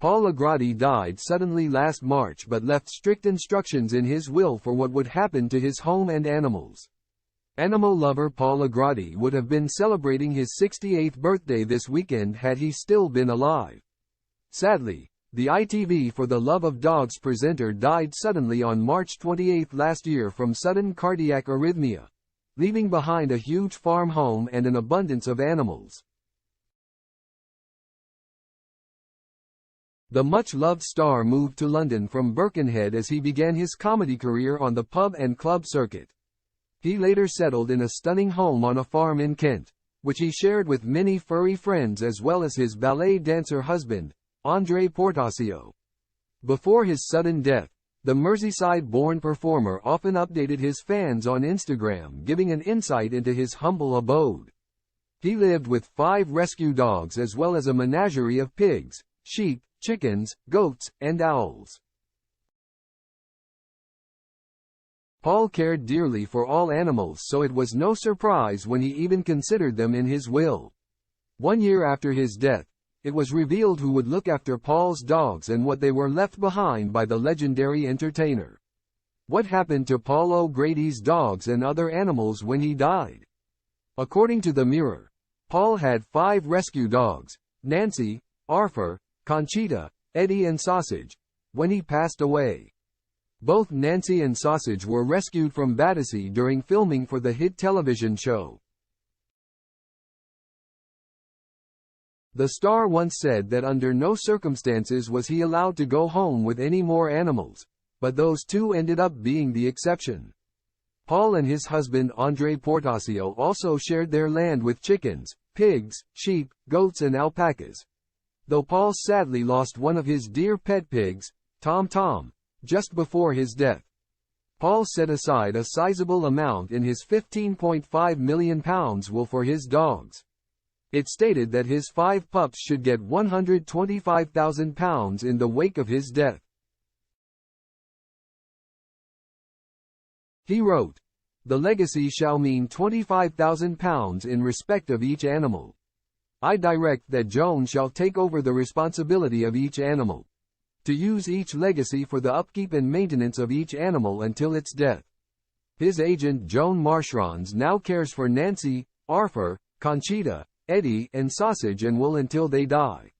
Paul Agradi died suddenly last March but left strict instructions in his will for what would happen to his home and animals. Animal lover Paul Agradi would have been celebrating his 68th birthday this weekend had he still been alive. Sadly, the ITV For the Love of Dogs presenter died suddenly on March 28 last year from sudden cardiac arrhythmia, leaving behind a huge farm home and an abundance of animals. The much-loved star moved to London from Birkenhead as he began his comedy career on the pub and club circuit. He later settled in a stunning home on a farm in Kent, which he shared with many furry friends as well as his ballet dancer husband, André Portasio. Before his sudden death, the Merseyside-born performer often updated his fans on Instagram, giving an insight into his humble abode. He lived with 5 rescue dogs as well as a menagerie of pigs, sheep, chickens, goats, and owls. Paul cared dearly for all animals, so it was no surprise when he even considered them in his will. 1 year after his death, it was revealed who would look after Paul's dogs and what they were left behind by the legendary entertainer. What happened to Paul O'Grady's dogs and other animals when he died? According to the Mirror, Paul had 5 rescue dogs, Nancy, Arthur, Conchita, Eddie and Sausage, when he passed away. Both Nancy and Sausage were rescued from Battersea during filming for the hit television show. The star once said that under no circumstances was he allowed to go home with any more animals, but those 2 ended up being the exception. Paul and his husband André Portasio also shared their land with chickens, pigs, sheep, goats and alpacas. Though Paul sadly lost one of his dear pet pigs, Tom, just before his death. Paul set aside a sizable amount in his £15.5 million will for his dogs. It stated that his 5 pups should get £125,000 in the wake of his death. He wrote, "The legacy shall mean £25,000 in respect of each animal. I direct that Joan shall take over the responsibility of each animal, to use each legacy for the upkeep and maintenance of each animal until its death. His agent Joan Marchands now cares for Nancy, Arthur, Conchita, Eddie, and Sausage and will until they die."